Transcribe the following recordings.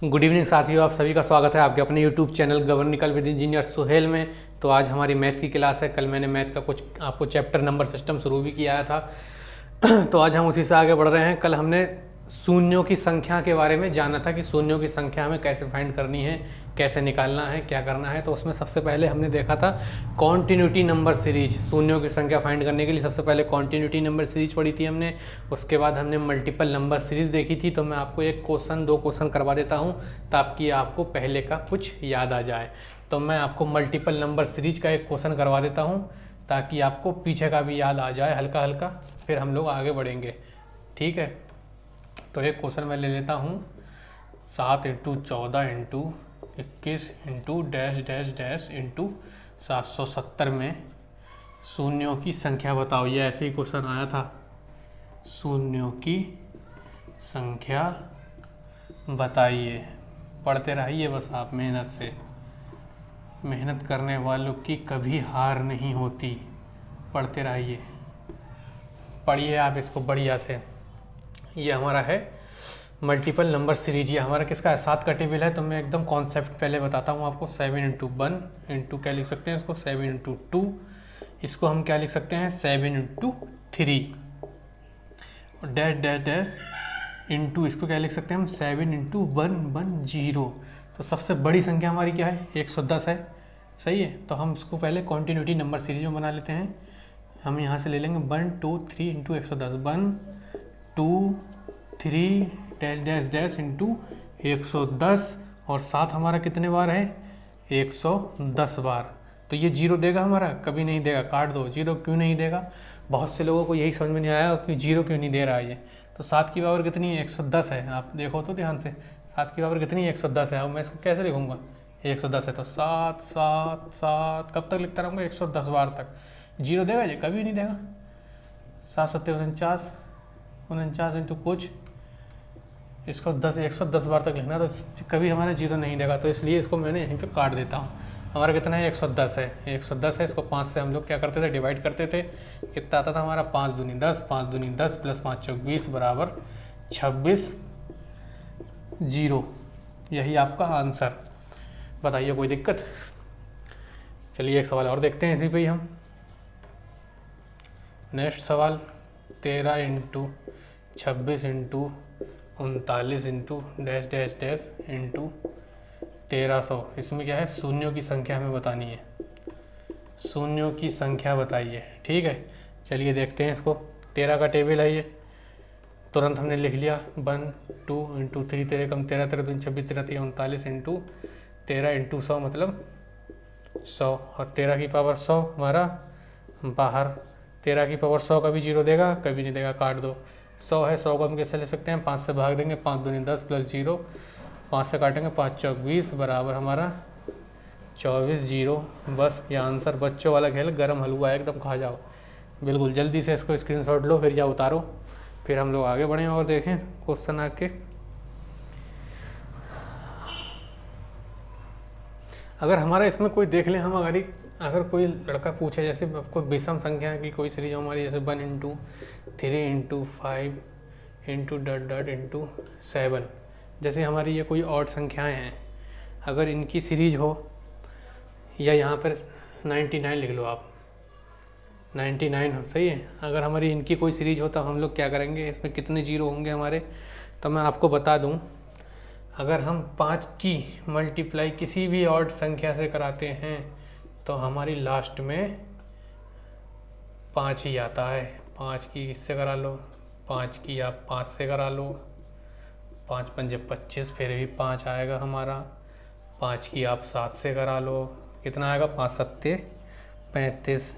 Good evening साथियों, आप सभी का स्वागत है आपके अपने यूट्यूब चैनल गवर्निकल विद इंजीनियर सुहेल में। तो आज हमारी मैथ की क्लास है। कल मैंने मैथ का कुछ आपको चैप्टर नंबर सिस्टम शुरू भी किया था तो आज हम उसी से आगे बढ़ रहे हैं। कल हमने शून्यों की संख्या के बारे में जाना था कि शून्यों की संख्या हमें कैसे फाइंड करनी है, कैसे निकालना है, क्या करना है। तो उसमें सबसे पहले हमने देखा था कॉन्टिन्यूटी नंबर सीरीज। शून्यों की संख्या फाइंड करने के लिए सबसे पहले कॉन्टिन्यूटी नंबर सीरीज पढ़ी थी हमने। उसके बाद हमने मल्टीपल नंबर सीरीज देखी थी। तो मैं आपको एक क्वेश्चन, दो क्वेश्चन करवा देता हूँ ताकि आपको पहले का कुछ याद आ जाए। तो मैं आपको मल्टीपल नंबर सीरीज का एक क्वेश्चन करवा देता हूँ ताकि आपको पीछे का भी याद आ जाए हल्का हल्का, फिर हम लोग आगे बढ़ेंगे। ठीक है, तो एक क्वेश्चन मैं ले लेता हूँ। 7 × 14 × 21 × डैश डैश डैश इंटू 770 में शून्यों की संख्या बताओ। ये ऐसे ही क्वेश्चन आया था, शून्यों की संख्या बताइए। पढ़ते रहिए बस आप मेहनत से। मेहनत करने वालों की कभी हार नहीं होती। पढ़ते रहिए, पढ़िए आप इसको बढ़िया से। ये हमारा है मल्टीपल नंबर सीरीज। ये हमारा किसका है? 7 का टेबल है। तो मैं एकदम कॉन्सेप्ट पहले बताता हूँ आपको। 7 × 1 इंटू क्या लिख सकते हैं इसको? 7 × 2। इसको हम क्या लिख सकते हैं? 7 × 3 और डैश डैश डैश इंटू इसको क्या लिख सकते हैं हम? 7 × 110। तो सबसे बड़ी संख्या हमारी क्या है? 110 है। सही है, तो हम इसको पहले कॉन्टिन्यूटी नंबर सीरीज में बना लेते हैं। हम यहाँ से ले लेंगे 1 2 3 into 110। 1 2 3 dash dash dash into 110 और 7 हमारा कितने बार है? 110 बार। तो ये जीरो देगा हमारा? कभी नहीं देगा, काट दो। जीरो क्यों नहीं देगा? बहुत से लोगों को यही समझ में नहीं आया कि जीरो क्यों नहीं दे रहा है ये। तो 7 की पावर कितनी है? 110 है। आप देखो तो ध्यान से, 7 की पावर कितनी है? 110 है। अब मैं इसको कैसे लिखूँगा? 110 है तो 7 7 7 कब तक लिखता रहूँगा? 110 बार तक। जीरो देगा ये? कभी नहीं देगा। 7 7 49 49 इंटू कुछ, इसको 110 बार तक लिखना, तो कभी हमारा जीरो नहीं देगा। तो इसलिए इसको मैंने यहीं पे काट देता हूँ। हमारा कितना है? 110 है। 110 है, इसको 5 से हम लोग क्या करते थे? डिवाइड करते थे। कितना आता था हमारा? 5 दूनी 10, 5 दूनी 10 प्लस 5 चौक 20 बराबर 26 जीरो। यही आपका आंसर। बताइए कोई दिक्कत? चलिए एक सवाल और देखते हैं इसी पे ही हम। नेक्स्ट सवाल 13 × 26 × 39 into dash dash dash into 1300। इसमें क्या है? शून्यों की संख्या हमें बतानी है। शून्यों की संख्या बताइए। ठीक है, चलिए देखते हैं इसको। 13 का टेबल है ये, तुरंत हमने लिख लिया। 1 2 × 3 13 कम 13 13 2 26 13 3 39 इंटू 13 इंटू 100 मतलब 100। और 13 की पावर 100 हमारा बाहर। 13 की पावर 100 कभी जीरो देगा? कभी नहीं देगा, काट दो। 100 है, 100 को हम कैसे ले सकते हैं? 5 से भाग देंगे, 5 दूनी 10 प्लस जीरो, 5 से काटेंगे, 5 चौक 20 बराबर हमारा 24 जीरो। बस ये आंसर। बच्चों वाला खेल, गरम हलवा है एकदम, खा जाओ बिल्कुल। जल्दी से इसको स्क्रीनशॉट लो, फिर या उतारो, फिर हम लोग आगे बढ़ें और देखें क्वेश्चन आके। अगर हमारा इसमें कोई देख लें हम, अगर कोई लड़का पूछे जैसे आपको विषम संख्या की कोई सीरीज हमारी, जैसे 1 × 3 × 5 इंटू डॉट डॉट इंटू 7, जैसे हमारी ये कोई ऑड संख्याएं हैं, अगर इनकी सीरीज हो, या यहाँ पर 99 लिख लो आप, 99 हो। सही है, अगर हमारी इनकी कोई सीरीज हो तो हम लोग क्या करेंगे? इसमें कितने जीरो होंगे हमारे? तो मैं आपको बता दूं, अगर हम 5 की मल्टीप्लाई किसी भी ऑड संख्या से कराते हैं तो हमारी लास्ट में 5 ही आता है। 5 की इससे करा लो, 5 की आप 5 से करा लो, 5 पंजे 25, फिर भी 5 आएगा हमारा। 5 की आप 7 से करा लो, कितना आएगा? 5 सत्ते 35,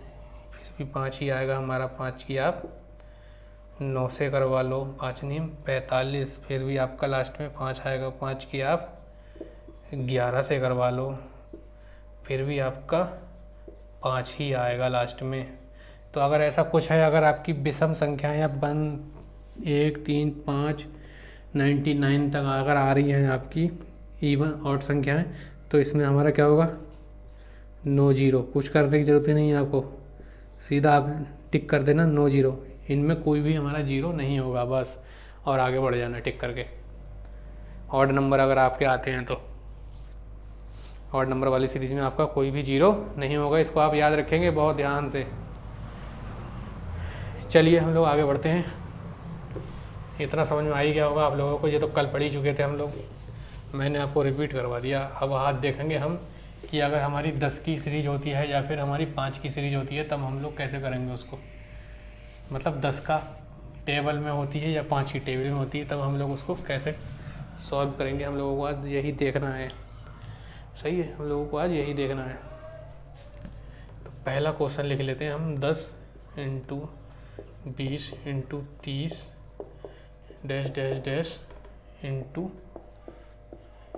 फिर भी 5 ही आएगा हमारा। 5 की आप 9 से करवा लो, 5 नहीं 45, फिर भी आपका लास्ट में 5 आएगा। 5 की आप 11 से करवा लो, फिर भी आपका 5 ही आएगा लास्ट में। तो अगर ऐसा कुछ है, अगर आपकी विषम संख्याएं या 1 3 5 99 तक अगर आ रही हैं आपकी इवन ऑड संख्याएं, तो इसमें हमारा क्या होगा? No zero. कुछ करने की ज़रूरत ही नहीं है आपको, सीधा आप टिक कर देना नो जीरो। इनमें कोई भी हमारा जीरो नहीं होगा बस, और आगे बढ़ जाना टिक करके। ऑड नंबर अगर आपके आते हैं तो ऑड नंबर वाली सीरीज में आपका कोई भी जीरो नहीं होगा, इसको आप याद रखेंगे बहुत ध्यान से। चलिए हम लोग आगे बढ़ते हैं। इतना समझ में आ ही गया होगा आप लोगों को, ये तो कल पढ़ ही चुके थे हम लोग, मैंने आपको रिपीट करवा दिया। अब हाथ देखेंगे हम कि अगर हमारी 10 की सीरीज होती है या फिर हमारी 5 की सीरीज होती है तब हम लोग कैसे करेंगे उसको, मतलब 10 का टेबल में होती है या 5 की टेबल में होती है तब हम लोग उसको कैसे सॉल्व करेंगे। हम लोगों को आज यही देखना है, सही है, हम लोगों को आज यही देखना है। तो पहला क्वेश्चन लिख लेते हैं हम, 10 × 20 × 30 डैश डैश डैश इंटू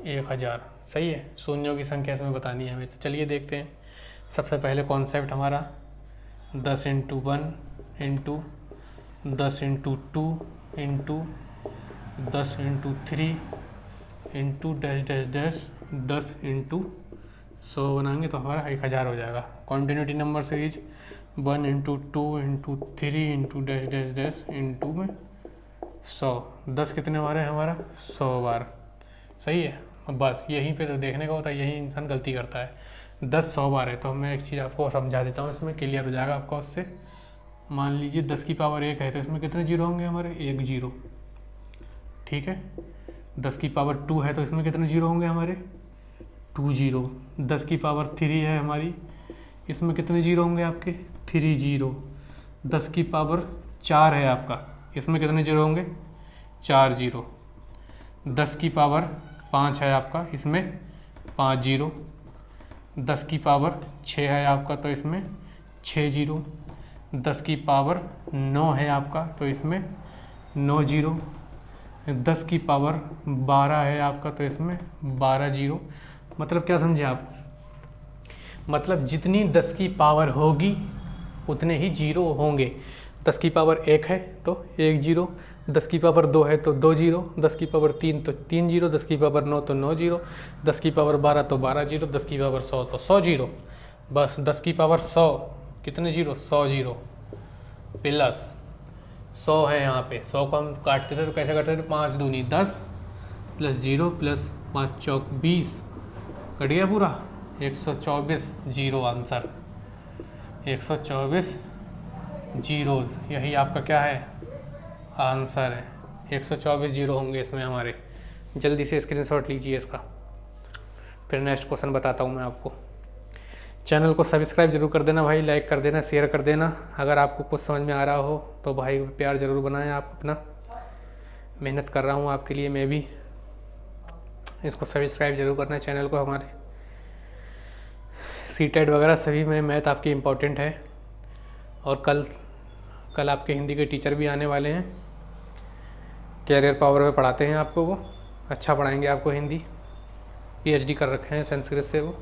1000। सही है, शून्यों की संख्या इसमें बतानी है हमें। तो चलिए देखते हैं। सबसे पहले कॉन्सेप्ट हमारा 10 × 1 into 10 × 2 into 10 × 3 into dash dash dash 10 × 100 बनाएंगे तो हमारा 1000 हो जाएगा। Continuity number series 1 × 2 × 3 into dash dash dash into में 100। 10 कितने बार है हमारा, 100 बार। सही है, बस यहीं पे तो देखने का होता है, यही इंसान गलती करता है। 10 100 बार है तो मैं एक चीज़ आपको समझा देता हूँ, इसमें क्लियर हो जाएगा आपका उससे। मान लीजिए 10 की पावर 1 है तो इसमें कितने जीरो होंगे हमारे, 1 जीरो। ठीक है, 10 की पावर 2 है तो इसमें कितने जीरो होंगे हमारे, 2 जीरो। 10 की पावर 3 है हमारी, इसमें कितने जीरो होंगे आपके, 3 जीरो। 10 की पावर 4 है आपका, इसमें कितने जीरो होंगे, 4 जीरो। 10 की पावर 5 है आपका, इसमें 5 जीरो। 10 की पावर 6 है आपका तो इसमें 6 जीरो। 10 की पावर 9 है आपका तो इसमें 9 जीरो। 10 की पावर 12 है आपका तो इसमें 12 जीरो। मतलब क्या समझे आप, मतलब जितनी 10 की पावर होगी उतने ही जीरो होंगे। 10 की पावर 1 है तो 1 जीरो, 10 की पावर 2 है तो 2 जीरो, 10 की पावर 3 तो 3 जीरो, 10 की पावर 9 तो 9 जीरो, 10 की पावर 12 तो 12 जीरो, 10 की पावर 100 तो 100 जीरो। बस 10 की पावर 100 कितने जीरो, 100 जीरो प्लस 100 है यहाँ पे। 100 को हम काटते थे तो कैसे काटते थे, 5 दूनी 10 प्लस जीरो प्लस 5 चौक 20, कट गया पूरा 124 जीरो। आंसर 124 जीरोज़, यही आपका क्या है, आंसर है। 124 जीरो होंगे इसमें हमारे। जल्दी से स्क्रीनशॉट लीजिए इसका, फिर नेक्स्ट क्वेश्चन बताता हूँ मैं आपको। चैनल को सब्सक्राइब जरूर कर देना भाई, लाइक कर देना, शेयर कर देना। अगर आपको कुछ समझ में आ रहा हो तो भाई प्यार ज़रूर बनाएं आप अपना, मेहनत कर रहा हूँ आपके लिए मैं भी। इसको सब्सक्राइब जरूर करना चैनल को हमारे। सीटेट वगैरह सभी में मैथ आपकी इम्पोर्टेंट है। और कल आपके हिंदी के टीचर भी आने वाले हैं, कैरियर पावर में पढ़ाते हैं आपको, वो अच्छा पढ़ाएंगे आपको हिंदी, PhD कर रखे हैं संस्कृत से वो।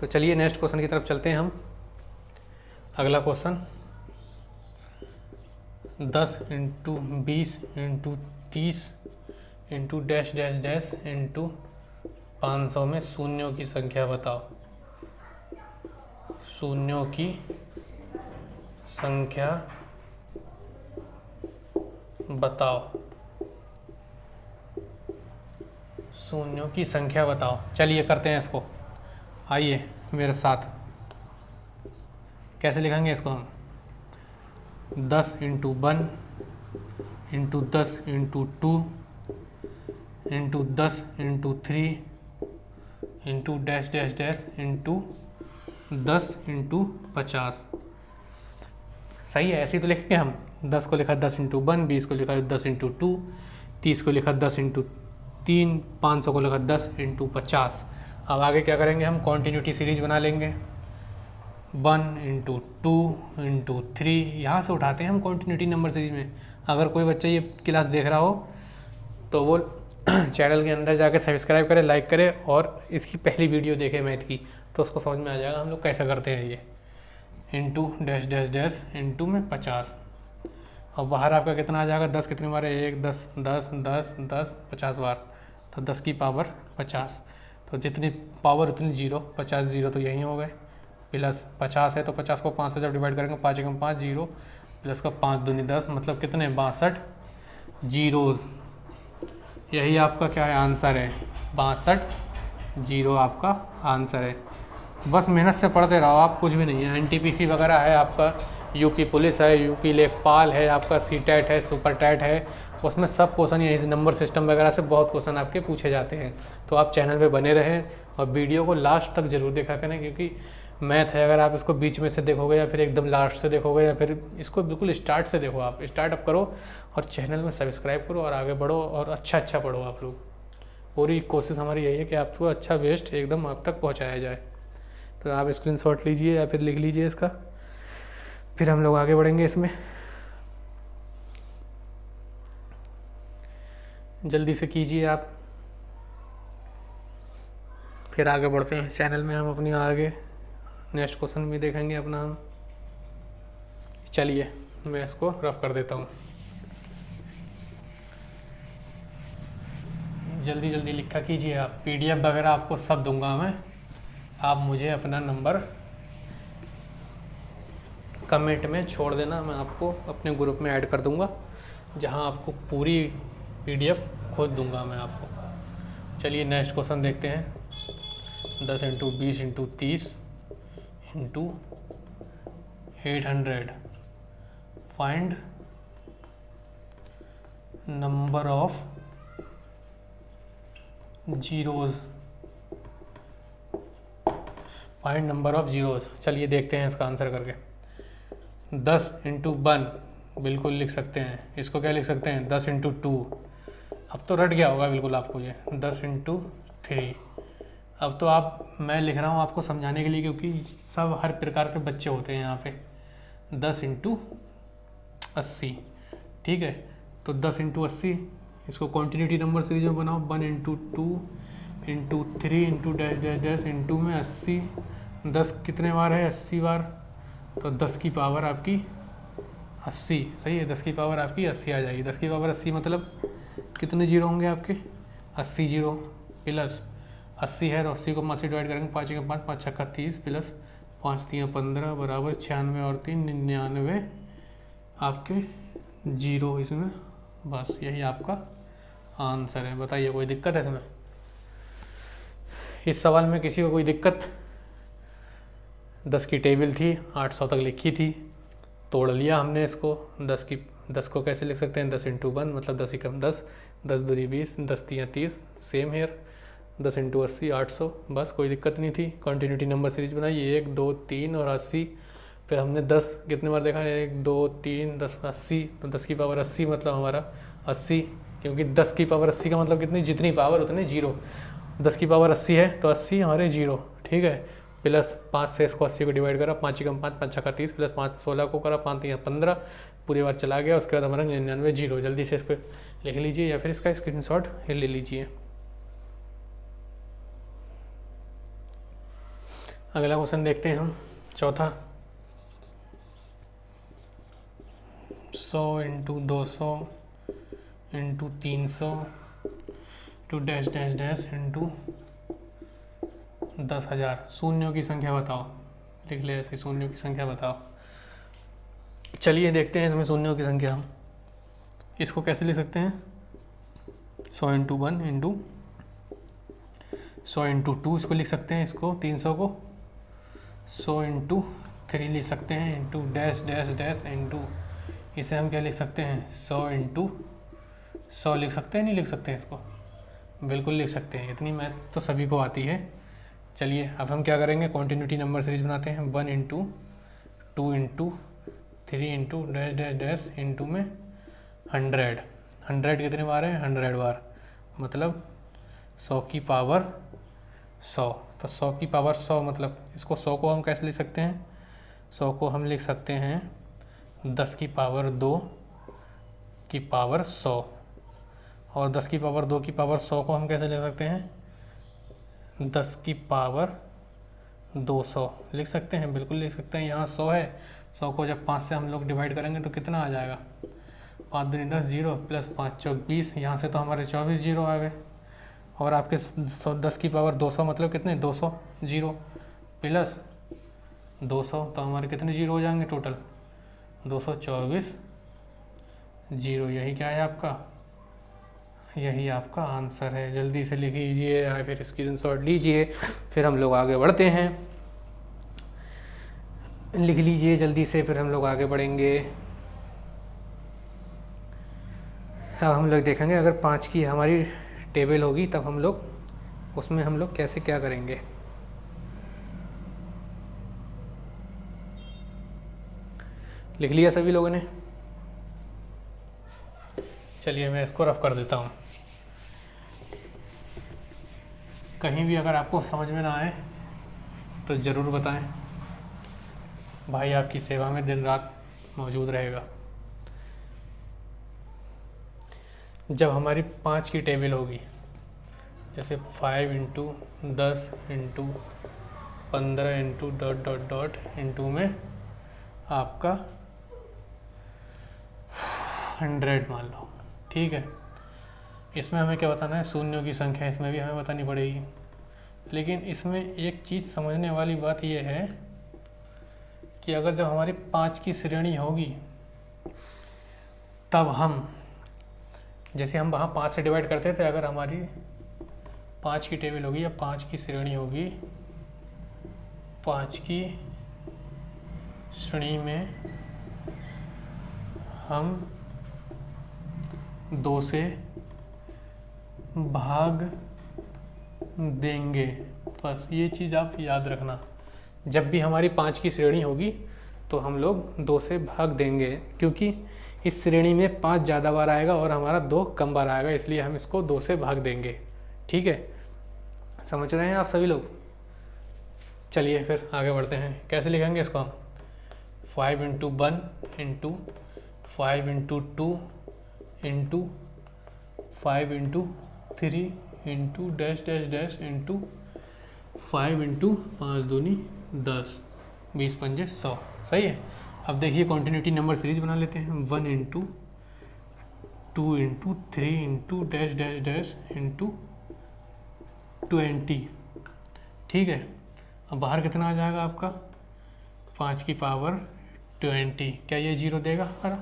तो चलिए नेक्स्ट क्वेश्चन की तरफ चलते हैं हम। अगला question 10 × 20 × 30 into dash dash dash into 500 में शून्यों की संख्या बताओ। शून्यों की संख्या बताओ, शून्यों की संख्या बताओ। चलिए करते हैं इसको, आइए मेरे साथ। कैसे लिखेंगे इसको हम, 10 × 1 into 10 × 2 into 10 × 3 into dash dash dash into 10 × 50। सही है, ऐसे ही तो लिखेंगे हम। 10 को लिखा 10 × 1, 20 को लिखा 10 × 2, 30 को लिखा 10 × 3, 500 को लिखा 10 × 50। अब आगे क्या करेंगे हम, कॉन्टिन्यूटी सीरीज बना लेंगे। 1 × 2 × 3, यहाँ से उठाते हैं हम कॉन्टिन्यूटी नंबर सीरीज में। अगर कोई बच्चा ये क्लास देख रहा हो तो वो चैनल के अंदर जाके सब्सक्राइब करे, लाइक करे और इसकी पहली वीडियो देखे मैथ की, तो उसको समझ में आ जाएगा हम लोग कैसे करते हैं ये। Into dash dash dash into में 50, और बाहर आपका कितना आ जाएगा, 10 कितने बार है, 1 10 10 10 10 50 बार, तो 10 की पावर 50। तो जितनी पावर उतनी जीरो, 50 जीरो तो यहीं हो गए। प्लस 50 है तो 50 को 5 से जब डिवाइड करेंगे 5 × 5 जीरो, प्लस का 5 दूनी 10, मतलब कितने 62 जीरो। यही आपका क्या है आंसर है, 62 आपका आंसर है। बस मेहनत से पढ़ते रहो आप, कुछ भी नहीं है। एनटीपीसी वगैरह है आपका, यूपी पुलिस है, यूपी लेखपाल है, आपका सीटेट है, सुपर टेट है, उसमें सब क्वेश्चन यही से नंबर सिस्टम वगैरह से बहुत क्वेश्चन आपके पूछे जाते हैं। तो आप चैनल पे बने रहें और वीडियो को लास्ट तक ज़रूर देखा करें, क्योंकि मैथ है, अगर आप इसको बीच में से देखोगे या फिर एकदम लास्ट से देखोगे या फिर इसको बिल्कुल स्टार्ट से देखो, आप स्टार्टअप करो और चैनल में सब्सक्राइब करो और आगे बढ़ो और अच्छा पढ़ो आप लोग। पूरी कोशिश हमारी यही है कि आपको अच्छा बेस्ट एकदम आप तक पहुँचाया जाए। तो आप स्क्रीनशॉट लीजिए या फिर लिख लीजिए इसका, फिर हम लोग आगे बढ़ेंगे इसमें। जल्दी से कीजिए आप, फिर आगे बढ़ते हैं चैनल में। हम अपनी आगे नेक्स्ट क्वेश्चन भी देखेंगे अपना हम। चलिए मैं इसको रफ कर देता हूँ, जल्दी जल्दी लिखा कीजिए आप। पीडीएफ वगैरह आपको सब दूंगा मैं, आप मुझे अपना नंबर कमेंट में छोड़ देना, मैं आपको अपने ग्रुप में ऐड कर दूंगा, जहां आपको पूरी पीडीएफ खोज दूंगा मैं आपको। चलिए नेक्स्ट क्वेश्चन देखते हैं। 10 × 20 × 30 × 800 find number of zeros, find number of zeros. चलिए देखते हैं इसका आंसर करके। 10 × 1 बिल्कुल लिख सकते हैं, इसको क्या लिख सकते हैं 10 × 2। अब तो रट गया होगा बिल्कुल आपको ये 10 × 3। अब तो आप, मैं लिख रहा हूँ आपको समझाने के लिए, क्योंकि सब हर प्रकार के बच्चे होते हैं यहाँ पे। 10 × 80, ठीक है। तो 10 × 80 इसको कॉन्टिन्यूटी नंबर सीरीज में बनाओ। 1 × 2 × 3 × डैश डैश डैश इंटू में 80। 10 कितने बार है 80 बार, तो 10 की पावर आपकी 80, सही है। 10 की पावर आपकी 80 आ जाएगी। 10 की पावर 80 मतलब कितने जीरो होंगे आपके 80 जीरो, प्लस 80 है तो 80 को 5 से डिवाइड करेंगे, 5 × 5 5 × 30 प्लस 5 × 3 15 बराबर 96 और 3 99 आपके जीरो इसमें। बस यही आपका आंसर है। बताइए कोई दिक्कत है इसमें? इस सवाल में किसी को कोई दिक्कत? 10 की टेबल थी, 800 तक लिखी थी, तोड़ लिया हमने इसको। 10 को कैसे लिख सकते हैं 10 × 1 मतलब 10 × 10, 10 दूनी 20, 10 × 30, सेम हेयर। 10 × 80 800, बस कोई दिक्कत नहीं थी। कंटिन्यूटी नंबर सीरीज बनाई 1 2 3 और 80। फिर हमने 10 कितने बार देखा 1 2 3 10 80, तो 10 की पावर 80 मतलब हमारा 80, क्योंकि 10 की पावर 80 का मतलब कितनी, जितनी पावर उतने जीरो। 10 की पावर 80 है तो 80 हमारे जीरो, ठीक है। प्लस 5 से इसको 80 को डिवाइड करा, 5 × 5 5 × 30 प्लस 5 16 को करा, 5 × 15 पूरी बार चला गया। उसके बाद हमारा 99 जीरो। जल्दी से इसको लिख लीजिए या फिर इसका स्क्रीनशॉट ले लीजिए। अगला क्वेश्चन देखते हैं हम, चौथा। 100 × 200 × 300 to dash dash dash into 10,000। शून्यों की संख्या बताओ, लिख ले ऐसे, शून्यों की संख्या बताओ। चलिए देखते हैं इसमें शून्यों की संख्या। हम इसको कैसे लिख सकते हैं 100 × 1 इंटू 100 × 2 इसको लिख सकते हैं, इसको 300 को 100 × 3 लिख सकते हैं, into dash dash dash into, इसे हम क्या लिख सकते हैं 100 × 100 लिख सकते हैं, नहीं लिख सकते हैं इसको? बिल्कुल लिख सकते हैं, इतनी मैथ तो सभी को आती है। चलिए अब हम क्या करेंगे, कॉन्टिन्यूटी नंबर सीरीज बनाते हैं। 1 × 2 × 3 × डैश डैश डैश इंटू में 100। 100 कितने बार है 100 बार, मतलब 100 की पावर 100। तो 100 की पावर 100 मतलब इसको 100 को हम कैसे लिख सकते हैं, 100 को हम लिख सकते हैं 10 की पावर 2 की पावर 100। और 10 की पावर 2 की पावर 100 को हम कैसे लिख सकते हैं 10 की पावर 200 लिख सकते हैं, बिल्कुल लिख सकते हैं। यहाँ 100 है, 100 को जब 5 से हम लोग डिवाइड करेंगे तो कितना आ जाएगा 5 दूनी 10 जीरो प्लस 5 चौक 20, यहाँ से तो हमारे 24 जीरो आ गए। और आपके 10 की पावर 200 मतलब कितने 200 जीरो प्लस 200, तो हमारे कितने जीरो हो जाएंगे टोटल 224 जीरो। यही क्या है आपका यही आपका आंसर है। जल्दी से लिख लीजिए या फिर स्क्रीनशॉट लीजिए, फिर हम लोग आगे बढ़ते हैं। लिख लीजिए जल्दी से, फिर हम लोग आगे बढ़ेंगे। अब हम लोग देखेंगे अगर 5 की हमारी टेबल होगी तब हम लोग उसमें हम लोग कैसे क्या करेंगे। लिख लिया सभी लोगों ने? चलिए मैं इसको रफ कर देता हूँ। कहीं भी अगर आपको समझ में ना आए तो ज़रूर बताएं, भाई आपकी सेवा में दिन रात मौजूद रहेगा। जब हमारी 5 की टेबल होगी, जैसे 5 into 10 into 15 into dot dot dot into में आपका 100 मान लो, ठीक है। इसमें हमें क्या बताना है? शून्यों की संख्या इसमें भी हमें बतानी पड़ेगी। लेकिन इसमें एक चीज़ समझने वाली बात यह है कि अगर जब हमारी 5 की श्रेणी होगी तब हम, जैसे हम वहाँ 5 से डिवाइड करते थे, अगर हमारी 5 की टेबल होगी या 5 की श्रेणी होगी, 5 की श्रेणी में हम 2 से भाग देंगे। बस ये चीज़ आप याद रखना, जब भी हमारी 5 की श्रेणी होगी तो हम लोग 2 से भाग देंगे, क्योंकि इस श्रेणी में 5 ज़्यादा बार आएगा और हमारा 2 कम बार आएगा, इसलिए हम इसको 2 से भाग देंगे। ठीक है, समझ रहे हैं आप सभी लोग? चलिए फिर आगे बढ़ते हैं। कैसे लिखेंगे इसको हम? 5 into 1 into 5 into 2 into 5 into 3 into dash dash dash into 5 into 5 दूनी 10, 20 पंजे 100। सही है। अब देखिए कॉन्टिन्यूटी नंबर सीरीज बना लेते हैं। 1 into 2 into 3 into dash dash dash into 20। ठीक है। अब बाहर कितना आ जाएगा आपका? 5 की पावर 20। क्या ये 0 देगा? अरे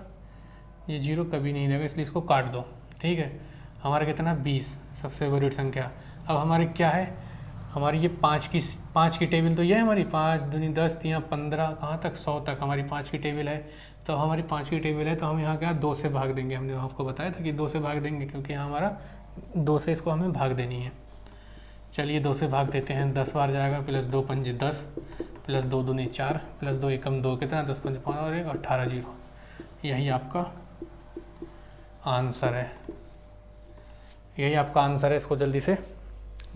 ये 0 कभी नहीं देगा, इसलिए इसको काट दो। ठीक है। हमारा कितना? 20, सबसे बड़ी संख्या। अब हमारी क्या है? हमारी ये 5 की टेबल तो ये है हमारी, 5 दूनी 10, 3 15, कहाँ तक? 100 तक हमारी 5 की टेबल है। तो हमारी 5 की टेबल है तो हम यहाँ क्या 2 से भाग देंगे। हमने आपको बताया था कि 2 से भाग देंगे, क्योंकि यहाँ हमारा 2 से इसको हमें भाग देनी है। चलिए 2 से भाग देते हैं। 10 बार जाएगा, प्लस 2 पंजे 10, प्लस 2 दूनी 4, प्लस 2 एकम 2, कितना? 10 पंजे 5 और 1, 18 जीरो। यही आपका आंसर है। यही आपका आंसर है। इसको जल्दी से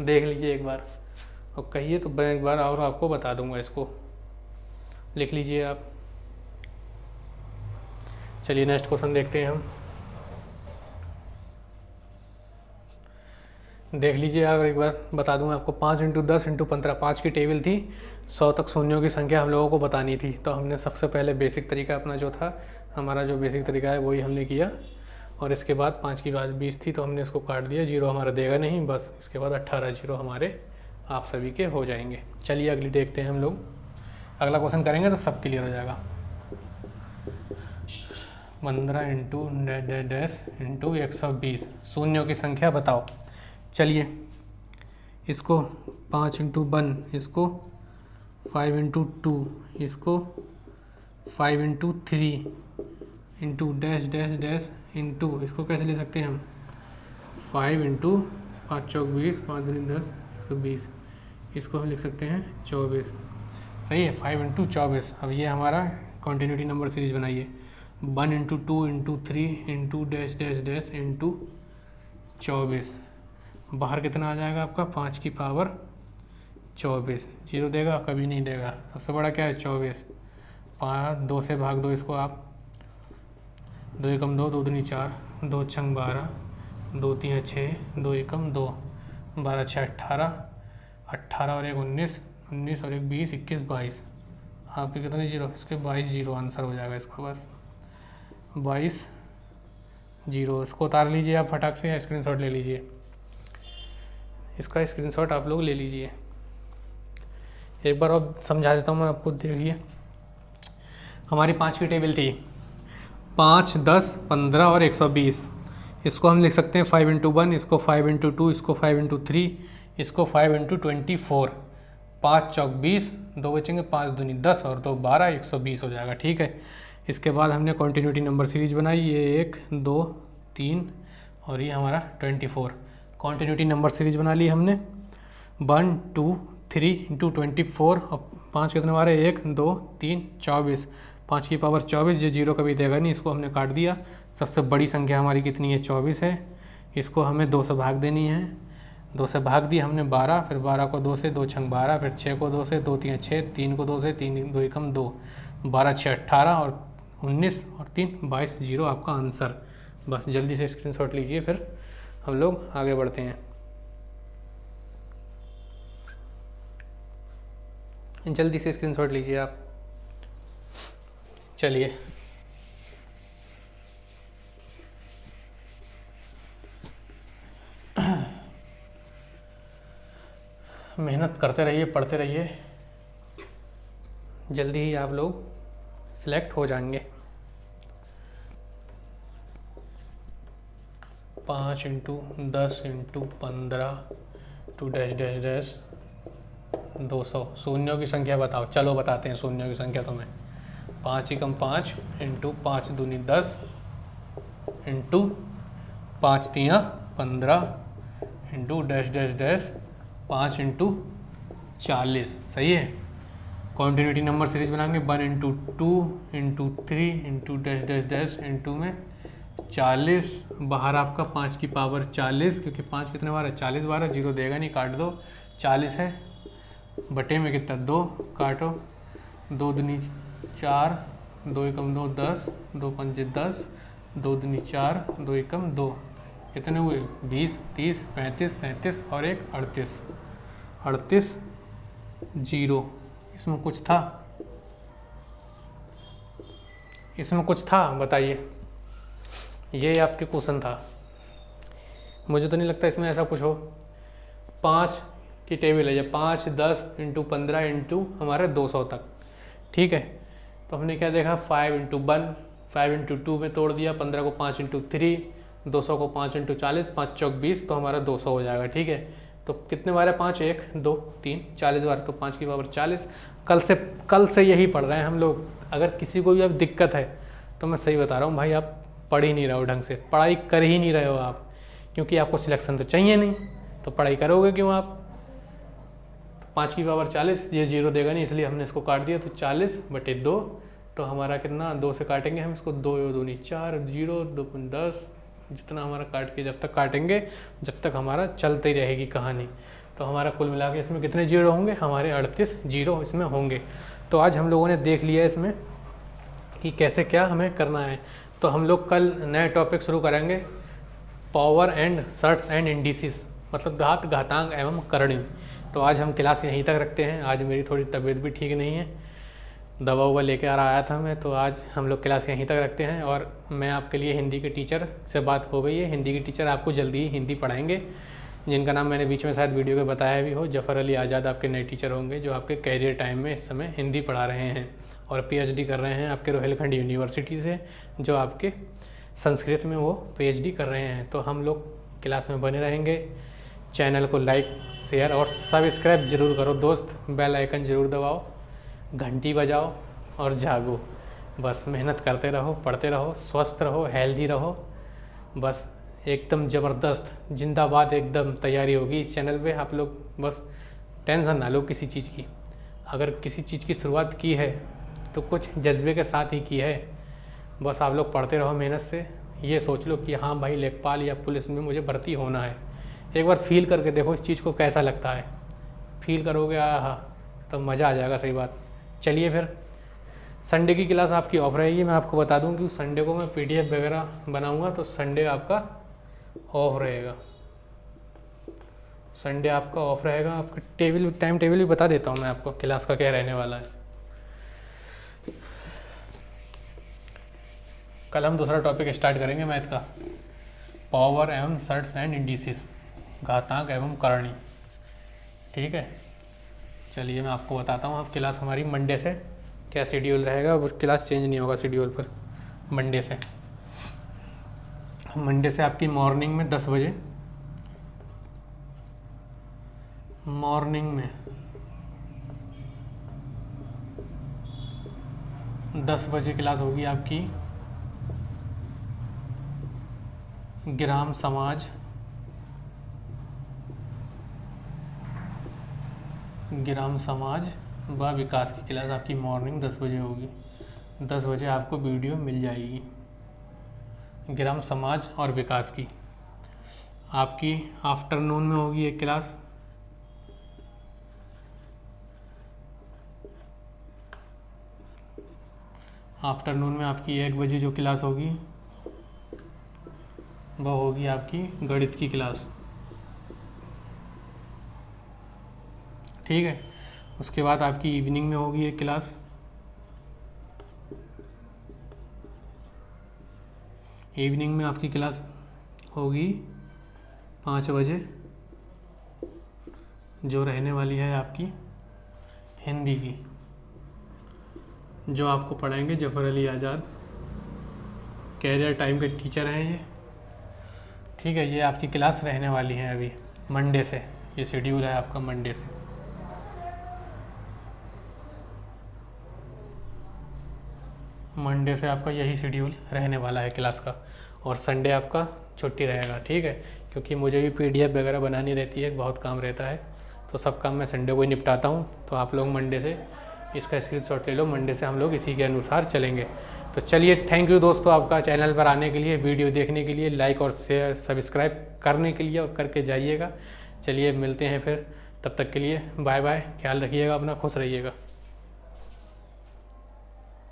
देख लीजिए एक बार और कहिए तो मैं एक बार और आपको बता दूंगा। इसको लिख लीजिए आप। चलिए नेक्स्ट क्वेश्चन देखते हैं हम। देख लीजिए अगर एक बार बता दूं आपको। 5 इंटू 10 इंटू 15, 5 की टेबल थी, 100 तक शून्यों की संख्या हम लोगों को बतानी थी। तो हमने सबसे पहले बेसिक तरीका अपना जो था, हमारा जो बेसिक तरीका है वही हमने किया। और इसके बाद 5 की बात 20 थी तो हमने इसको काट दिया, 0 हमारा देगा नहीं, बस इसके बाद 18 जीरो हमारे आप सभी के हो जाएंगे। चलिए अगली देखते हैं हम लोग। अगला क्वेश्चन करेंगे तो सब क्लियर हो जाएगा। 15 इंटू डैश इंटू 120, शून्यों की संख्या बताओ। चलिए इसको 5 इंटू 1, इसको 5 इंटू 2, इसको 5 into 3 into dash dash dash into, इसको कैसे ले सकते हैं हम? 5 इंटू 5 चौक 20, 5 दूनी 10, 120, इसको हम लिख सकते हैं 24। सही है, 5 इंटू 24। अब ये हमारा कॉन्टिन्यूटी नंबर सीरीज बनाइए। 1 into 2 into 3 into dash dash dash into 24। बाहर कितना आ जाएगा आपका? 5 की पावर 24। 0 देगा? कभी नहीं देगा। सबसे बड़ा क्या है? 24। 5, 2 से भाग दो इसको आप। 2 एकम 2, 2 दूनी 4, 2 छंग 12, 2 3 6, 2 एकम 2, 12 6 18, 18 और 1 19, 19 और 1 20, 21 22। आपके कितने जीरो? इसके 22 जीरो आंसर हो जाएगा इसका। बस 22 जीरो। इसको उतार लीजिए आप फटाक से, या स्क्रीनशॉट ले लीजिए। इसका स्क्रीनशॉट आप लोग ले लीजिए। एक बार और समझा देता हूँ मैं आपको। देखिए हमारी 5 की टेबल थी, 5, 10, 15 और 120। इसको हम लिख सकते हैं 5 इंटू 1, इसको 5 इंटू 2, इसको 5 इंटू 3, इसको 5 इंटू 24। 5 चौक 20, 2 बचेंगे, 5 दूनी 10 और 2 12, 120 हो जाएगा। ठीक है, इसके बाद हमने कॉन्टीन्यूटी नंबर सीरीज बनाई, ये 1 2 3 और ये हमारा 24। कॉन्टीन्यूटी नंबर सीरीज बना ली हमने 1 2 3 इंटू 24 और 5 कितने हमारे 1 2 3 24, 5 की पावर 24, ये जीरो कभी देगा नहीं, इसको हमने काट दिया। सबसे बड़ी संख्या हमारी कितनी है 24 है, इसको हमें 2 से भाग देनी है। 2 से भाग दी हमने 12, फिर 12 को 2 से, 2 छंग 12, फिर 6 को 2 से, 2 3 6, 3 को 2 से, 3 2 एकम 2, 12 6 18 और 19 और 3 22, जीरो आपका आंसर। बस जल्दी से स्क्रीनशॉट लीजिए, फिर हम लोग आगे बढ़ते हैं। जल्दी से स्क्रीनशॉट लीजिए आप। चलिए मेहनत करते रहिए, पढ़ते रहिए, जल्दी ही आप लोग सिलेक्ट हो जाएंगे। 5 into 10 into 15 to dash dash dash 200। शून्यों की संख्या बताओ। चलो बताते हैं शून्यों की संख्या तुम्हें। 5 एकम 5 इंटू 5 दूनी 10 into 5 तियाँ 15 into dash dash dash 5 into 40। सही है। कॉन्टीन्यूटी नंबर सीरीज बनाएंगे 1 into 2 into 3 into dash dash dash into में 40। बाहर आपका 5 की पावर 40, क्योंकि 5 कितने बार है 40 बार है, जीरो देगा नहीं, काट दो। 40 है बटे में कितना 2, काटो। 2 दूनी 4, 2 एकम 2 10, 2 पंजे 10, 2 दूनी 4, 2 एकम 2, कितने हुए 20 30 35 37 और 1 38। 38 जीरो। इसमें कुछ था, इसमें कुछ था बताइए। ये आपके क्वेश्चन था, मुझे तो नहीं लगता इसमें ऐसा कुछ हो। 5 की टेबल है, 5 10 इंटू 15 इंटू हमारे 200 तक। ठीक है, तो हमने क्या देखा 5 इंटू 1, 5 इंटू 2 में तोड़ दिया, 15 को 5 इंटू 3, 200 को 5 इंटू 40, 5 चौक 20, तो हमारा 200 हो जाएगा। ठीक है, तो कितने बार है 5 1 2 3 40 बार, तो 5 की पावर 40। कल से यही पढ़ रहे हैं हम लोग। अगर किसी को भी अब दिक्कत है तो मैं सही बता रहा हूँ भाई, आप पढ़ ही नहीं रहे हो ढंग से, पढ़ाई कर ही नहीं रहे हो आप, क्योंकि आपको सिलेक्शन तो चाहिए नहीं, तो पढ़ाई करोगे क्यों आप। तो 5 की पावर 40, ये जीरो देगा नहीं, इसलिए हमने इसको काट दिया। तो 40 बटे 2, तो हमारा कितना 2 से काटेंगे हम इसको, 2 दूनी 4, 0 2 10, जितना हमारा काट के जब तक काटेंगे जब तक हमारा चलती रहेगी कहानी। तो हमारा कुल मिला के इसमें कितने जीरो होंगे, हमारे 38 जीरो इसमें होंगे। तो आज हम लोगों ने देख लिया इसमें कि कैसे क्या हमें करना है। तो हम लोग कल नए टॉपिक शुरू करेंगे, power and shirts and indices, मतलब घात घातांक एवं करणी। तो आज हम क्लास यहीं तक रखते हैं। आज मेरी थोड़ी तबीयत भी ठीक नहीं है, दवा उवा लेके आ आया था मैं, तो आज हम लोग क्लास यहीं तक रखते हैं। और मैं आपके लिए हिंदी के टीचर से बात हो गई है, हिंदी के टीचर आपको जल्दी ही हिंदी पढ़ाएंगे, जिनका नाम मैंने बीच में शायद वीडियो में बताया भी हो। जफ़र अली आज़ाद आपके नए टीचर होंगे, जो आपके कैरियर टाइम में इस समय हिंदी पढ़ा रहे हैं और पीएचडी कर रहे हैं आपके रोहिलखंड यूनिवर्सिटी से, जो आपके संस्कृत में वो पीएचडी कर रहे हैं। तो हम लोग क्लास में बने रहेंगे। चैनल को लाइक शेयर और सब्सक्राइब ज़रूर करो दोस्त, बेल आइकन ज़रूर दबाओ, घंटी बजाओ और जागो। बस मेहनत करते रहो, पढ़ते रहो, स्वस्थ रहो, हेल्दी रहो। बस एकदम ज़बरदस्त जिंदाबाद एकदम तैयारी होगी इस चैनल पे। आप लोग बस टेंशन ना लो किसी चीज़ की। अगर किसी चीज़ की शुरुआत की है तो कुछ जज्बे के साथ ही की है। बस आप लोग पढ़ते रहो मेहनत से। ये सोच लो कि हाँ भाई लेखपाल या पुलिस में मुझे भर्ती होना है। एक बार फील करके देखो इस चीज़ को कैसा लगता है। फील करोगे हाँ तो मज़ा आ जाएगा। सही बात। चलिए फिर संडे की क्लास आपकी ऑफ रहेगी। मैं आपको बता दूं कि संडे को मैं पीडीएफ वगैरह बनाऊंगा, तो संडे आपका ऑफ रहेगा। संडे आपका ऑफ रहेगा। आपका टेबल टाइम टेबल भी बता देता हूं मैं आपको क्लास का क्या रहने वाला है। कल हम दूसरा टॉपिक स्टार्ट करेंगे मैथ का, पावर एवं सर्ट्स एंड इंडिसेस, घातांक एवं करणी। ठीक है, चलिए मैं आपको बताता हूँ। अब क्लास हमारी मंडे से क्या शेड्यूल रहेगा, वो क्लास चेंज नहीं होगा शेड्यूल पर मंडे से। मंडे से आपकी मॉर्निंग में 10 बजे, मॉर्निंग में 10 बजे क्लास होगी आपकी ग्राम समाज, ग्राम समाज व विकास की क्लास आपकी मॉर्निंग 10 बजे होगी। 10 बजे आपको वीडियो मिल जाएगी ग्राम समाज और विकास की। आपकी आफ्टरनून में होगी एक क्लास, आफ्टरनून में आपकी 1 बजे जो क्लास होगी वह होगी आपकी गणित की क्लास। ठीक है। उसके बाद आपकी इवनिंग में होगी एक क्लास, इवनिंग में आपकी क्लास होगी 5 बजे, जो रहने वाली है आपकी हिंदी की, जो आपको पढ़ाएंगे जफ़र अली आज़ाद, कैरियर टाइम के टीचर हैं ये। ठीक है, ये आपकी क्लास रहने वाली है अभी मंडे से, ये शेड्यूल है आपका मंडे से। मंडे से आपका यही शेड्यूल रहने वाला है क्लास का, और संडे आपका छुट्टी रहेगा। ठीक है, क्योंकि मुझे भी PDF वगैरह बनानी रहती है, बहुत काम रहता है, तो सब काम मैं संडे को ही निपटाता हूँ। तो आप लोग मंडे से इसका स्क्रीनशॉट ले लो, मंडे से हम लोग इसी के अनुसार चलेंगे। तो चलिए, थैंक यू दोस्तों आपका चैनल पर आने के लिए, वीडियो देखने के लिए, लाइक और शेयर सब्सक्राइब करने के लिए और करके जाइएगा। चलिए मिलते हैं फिर, तब तक के लिए बाय बाय, ख्याल रखिएगा अपना, खुश रहिएगा।